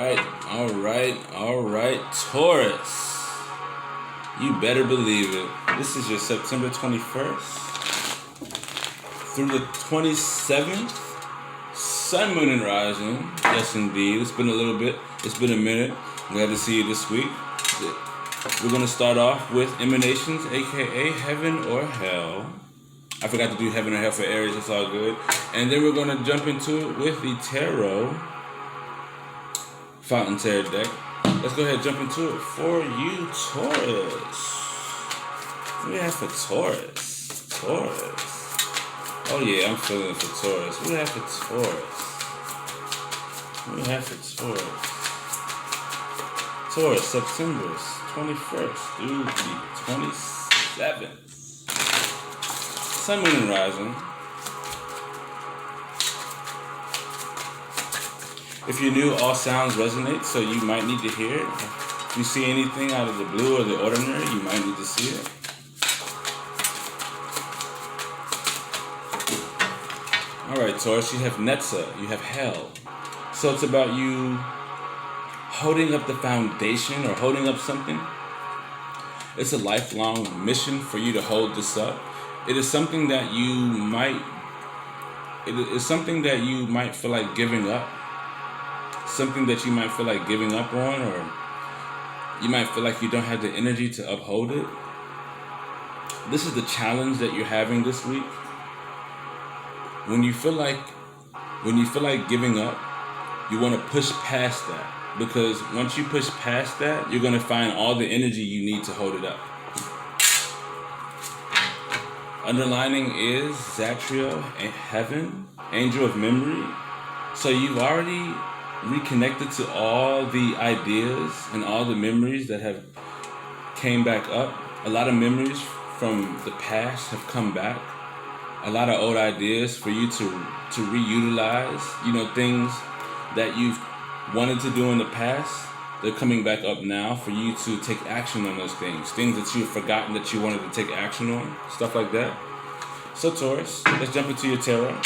All right, Taurus. You better believe it. This is your September 21st through the 27th. Sun, Moon, and Rising. Yes, indeed. It's been a little bit. It's been a minute. Glad to see you this week. We're going to start off with emanations, aka heaven or hell. I forgot to do heaven or hell for Aries. It's all good. And then we're going to jump into it with the tarot fountain tarot deck. Let's go ahead and jump into it for you, Taurus. What do we have for Taurus? Oh yeah, I'm feeling it for Taurus. What do we have for Taurus? Taurus, September 21st through the 27th. Sun, Moon, and Rising. If you're new, all sounds resonate, so you might need to hear it. If you see anything out of the blue or the ordinary, you might need to see it. Alright, Taurus, you have Netza, you have hell. So it's about you holding up the foundation or holding up something. It's a lifelong mission for you to hold this up. It is something that you might feel like giving up. Something that you might feel like giving up on, or you might feel like you don't have the energy to uphold it. This is the challenge that you're having this week. When you feel like giving up, you want to push past that, because once you push past that, you're going to find all the energy you need to hold it up. Underlining is Zatrio, Heaven, Angel of Memory. So you've already reconnected to all the ideas and all the memories that have came back up. A lot of memories from the past have come back. A lot of old ideas for you to reutilize. You know, things that you've wanted to do in the past, they're coming back up now for you to take action on those things. Things that you've forgotten that you wanted to take action on. Stuff like that. So Taurus, let's jump into your tarot.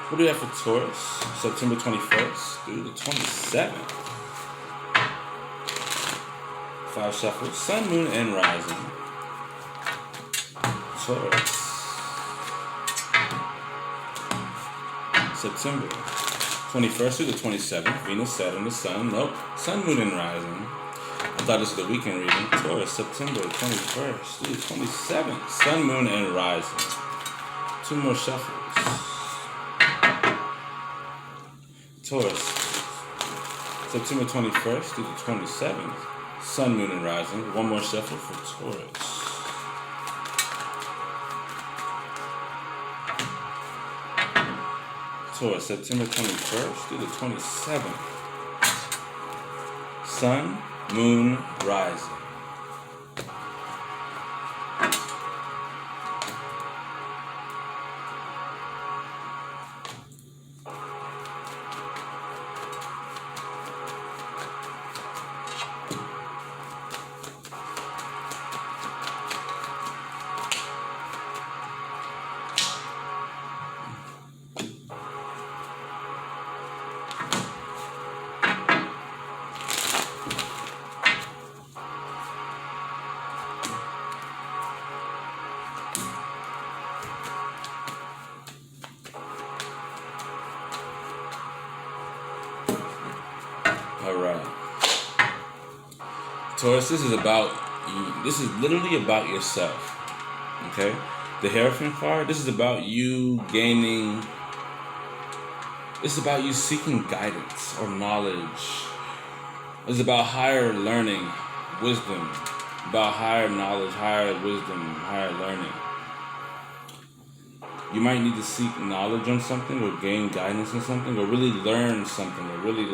What do we have for Taurus? September 21st through the 27th. 5 shuffles. Sun, Moon, and Rising. Taurus. September 21st through the 27th. Venus, Saturn, the Sun. Nope. Sun, Moon, and Rising. I thought this was the weekend reading. Taurus, September 21st through the 27th. Sun, Moon, and Rising. 2 more shuffles. Taurus, September 21st through the 27th, Sun, Moon, and Rising. 1 more shuffle for Taurus. Taurus, September 21st through the 27th, Sun, Moon, Rising. Alright. Taurus, this is about you. This is literally about yourself. Okay? The Hierophant card, this is about you gaining. This is about you seeking guidance or knowledge. It's about higher learning, wisdom. About higher knowledge, higher wisdom, higher learning. You might need to seek knowledge on something, or gain guidance on something, or really learn something, or really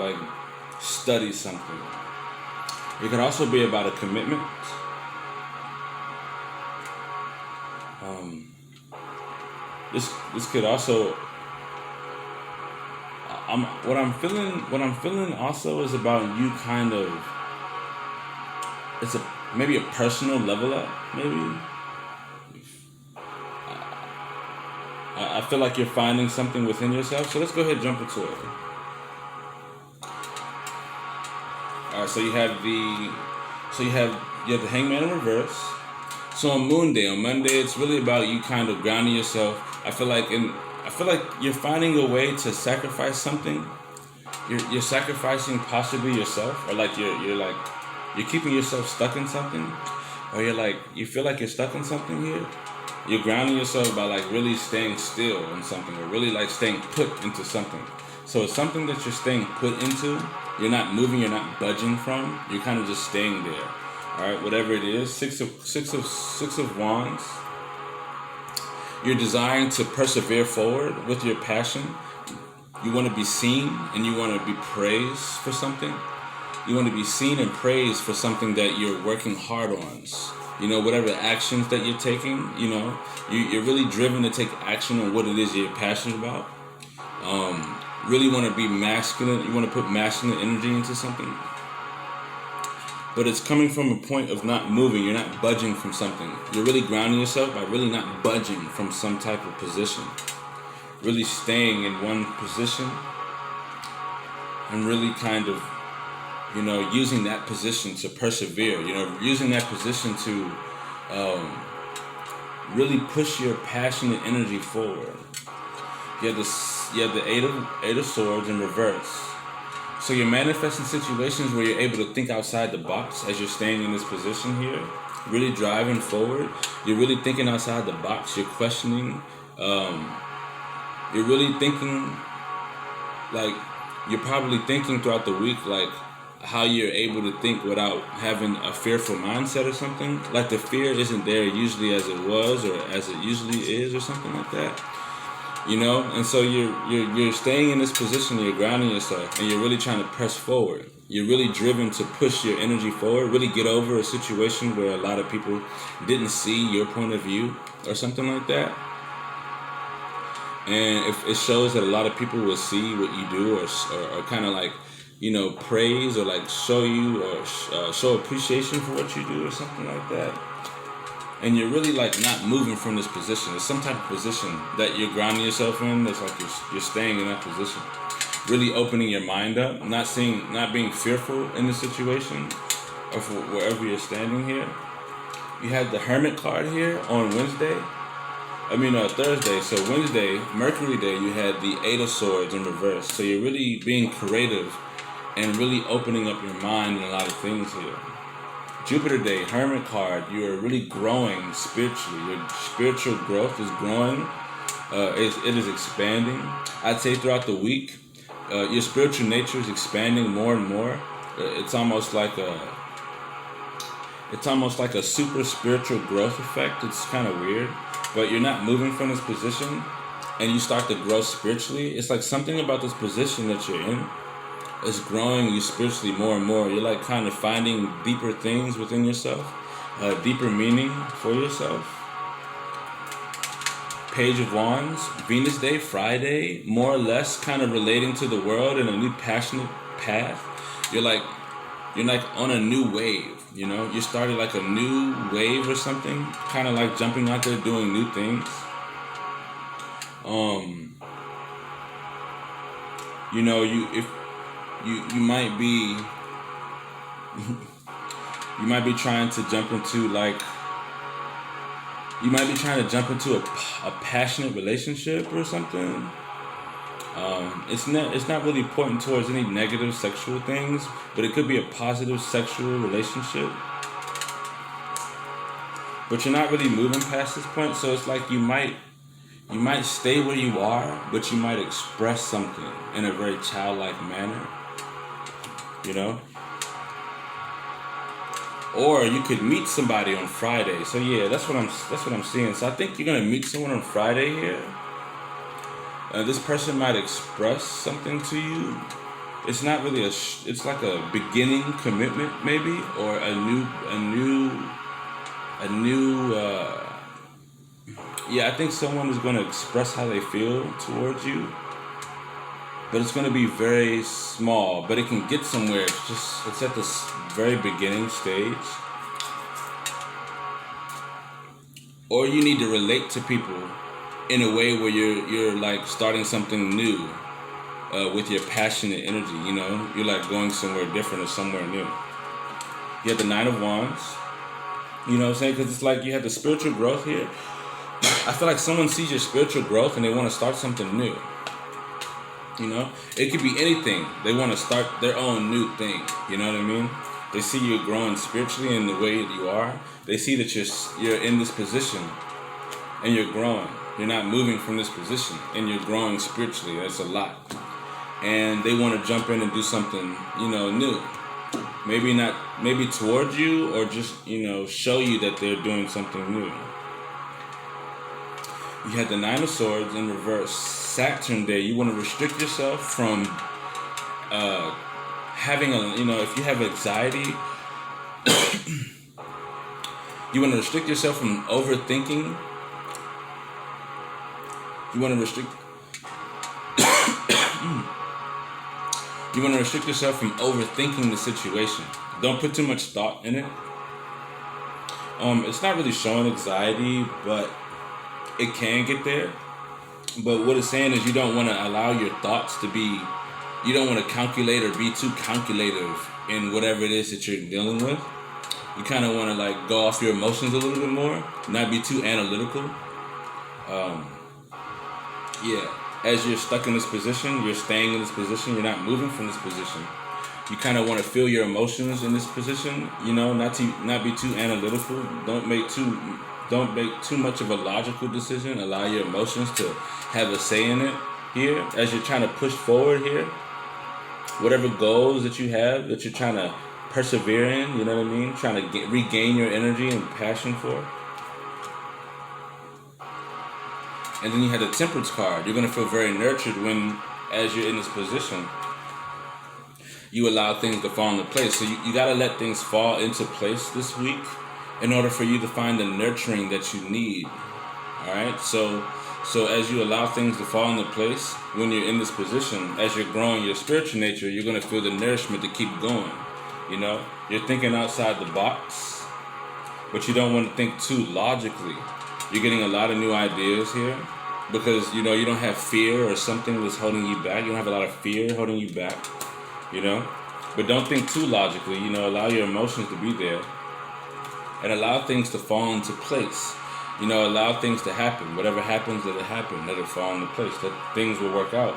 study something. It could also be about a commitment. This could also. What I'm feeling also is about you kind of. It's maybe a personal level up, maybe. I feel like you're finding something within yourself. So let's go ahead and jump into it. All right, so you have the Hangman in reverse. So on Moon Day, on Monday, it's really about you kind of grounding yourself. I feel like you're finding a way to sacrifice something. You're sacrificing possibly yourself, or like you're keeping yourself stuck in something, or you feel like you're stuck in something here. You're grounding yourself by like really staying still in something, or really like staying put into something. So it's something that you're staying put into. You're not moving. You're not budging from. You're kind of just staying there. All right, whatever it is. Six of Wands. You're desiring to persevere forward with your passion. You want to be seen and you want to be praised for something. You want to be seen and praised for something that you're working hard on. You know, whatever actions that you're taking, you know, you're really driven to take action on what it is you're passionate about. Really want to be masculine. You want to put masculine energy into something. But it's coming from a point of not moving. You're not budging from something. You're really grounding yourself by really not budging from some type of position. Really staying in one position and really kind of, you know, using that position to persevere, you know, using that position to really push your passionate energy forward. You have the Eight of Swords in reverse. So you're manifesting situations where you're able to think outside the box as you're staying in this position here, really driving forward. You're really thinking outside the box. You're questioning. You're really thinking, like, you're probably thinking throughout the week, like, how you're able to think without having a fearful mindset or something. Like the fear isn't there usually as it was or as it usually is or something like that. You know, and so you're staying in this position, you're grounding yourself, and you're really trying to press forward. You're really driven to push your energy forward, really get over a situation where a lot of people didn't see your point of view or something like that. And if it shows that a lot of people will see what you do or kind of like, you know, praise or like show you or show appreciation for what you do or something like that. And you're really like not moving from this position. There's some type of position that you're grounding yourself in. That's like you're staying in that position. Really opening your mind up, not being fearful in the situation or for wherever you're standing here. You have the Hermit card here on Thursday. So Wednesday, Mercury Day, you had the Eight of Swords in reverse. So you're really being creative and really opening up your mind in a lot of things here. Jupiter Day, Hermit card, you're really growing spiritually. Your spiritual growth is growing. It is expanding. I'd say throughout the week, your spiritual nature is expanding more and more. It's almost like a super spiritual growth effect. It's kind of weird, but you're not moving from this position and you start to grow spiritually. It's like something about this position that you're in is growing you spiritually more and more. You're like kind of finding deeper things within yourself, deeper meaning for yourself. Page of Wands, Venus Day, Friday, more or less kind of relating to the world in a new passionate path. You're like on a new wave, you know? You started like a new wave or something, kind of like jumping out there doing new things. You know, you might be you might be trying to jump into a passionate relationship or something. It's not really pointing towards any negative sexual things, but it could be a positive sexual relationship. But you're not really moving past this point, so it's like you might stay where you are, but you might express something in a very childlike manner. You know? Or you could meet somebody on Friday. So yeah, that's what I'm seeing. So I think you're gonna meet someone on Friday here. This person might express something to you. It's not really it's like a beginning commitment maybe, or a new I think someone is going to express how they feel towards you. But it's going to be very small, but it can get somewhere. It's at this very beginning stage. Or you need to relate to people in a way where you're like starting something new. with your passionate energy. You know, you're like going somewhere different or somewhere new. You have the Nine of Wands. You know what I'm saying? Because it's like you have the spiritual growth here. I feel like someone sees your spiritual growth and they want to start something new. You know? It could be anything. They want to start their own new thing. You know what I mean? They see you growing spiritually in the way that you are. They see that you're in this position and you're growing. You're not moving from this position and you're growing spiritually. That's a lot. And they want to jump in and do something, you know, new. Maybe towards you, or just, you know, show you that they're doing something new. You had the Nine of Swords in reverse. Saturn Day. You want to restrict yourself from having a, you know, if you have anxiety, you want to restrict yourself from overthinking. You want to restrict yourself from overthinking the situation. Don't put too much thought in it. It's not really showing anxiety, but it can get there. But what it's saying is you don't want to allow your thoughts to be, you don't want to calculate or be too calculative in whatever it is that you're dealing with. You kind of want to like go off your emotions a little bit more, not be too analytical. As you're stuck in this position, you're staying in this position, you're not moving from this position. You kind of want to feel your emotions in this position, you know, not be too analytical. Don't make too much of a logical decision. Allow your emotions to have a say in it here as you're trying to push forward here. Whatever goals that you have that you're trying to persevere in, you know what I mean? Trying to regain your energy and passion for. And then you had the Temperance card. You're going to feel very nurtured as you're in this position, you allow things to fall into place. So you got to let things fall into place this week in order for you to find the nurturing that you need. All right? So as you allow things to fall into place, when you're in this position, as you're growing your spiritual nature, you're going to feel the nourishment to keep going. You know? You're thinking outside the box, but you don't want to think too logically. You're getting a lot of new ideas here because, you know, you don't have fear or something that's holding you back. You don't have a lot of fear holding you back, you know. But don't think too logically, you know. Allow your emotions to be there and allow things to fall into place. You know, allow things to happen. Whatever happens, let it happen. Let it fall into place. That things will work out.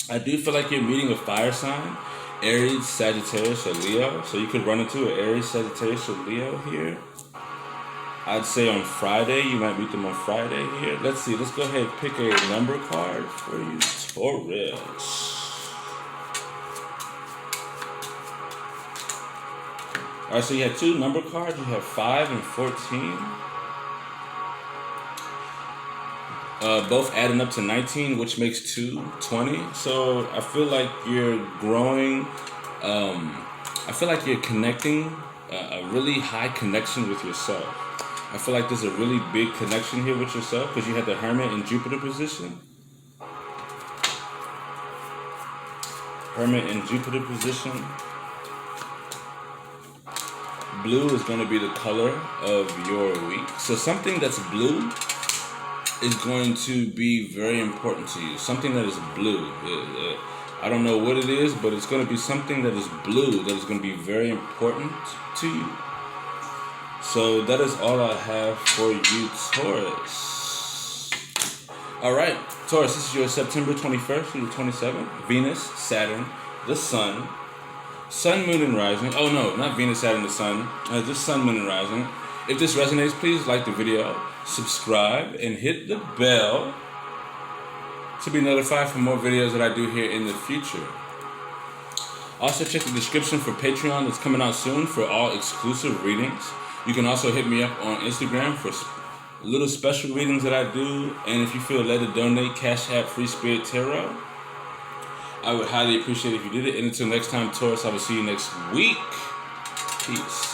I do feel like you're meeting a fire sign, Aries, Sagittarius, or Leo. So you could run into an Aries, Sagittarius, or Leo here. I'd say on Friday, you might meet them on Friday here. Let's see, let's go ahead and pick a number card for you, Taurus. All right, so you have two number cards. You have 5 and 14. Both adding up to 19, which makes 20. So I feel like you're growing. I feel like you're connecting, a really high connection with yourself. I feel like there's a really big connection here with yourself because you had the Hermit in Jupiter position. Hermit in Jupiter position. Blue is going to be the color of your week. So something that's blue is going to be very important to you. Something that is blue. I don't know what it is, but it's going to be something that is blue that is going to be very important to you. So that is all I have for you, Taurus. All right, Taurus, this is your September 21st through the 27th. Venus, Saturn, the Sun, Sun, Moon, and Rising. Oh no, not Venus, Saturn, the Sun. Just Sun, Moon, and Rising. If this resonates, please like the video, subscribe, and hit the bell to be notified for more videos that I do here in the future. Also, check the description for Patreon that's coming out soon for all exclusive readings. You can also hit me up on Instagram for little special readings that I do. And if you feel led to donate, Cashapp, Free.Spirit.Tarot. I would highly appreciate it if you did it. And until next time, Taurus, I will see you next week. Peace.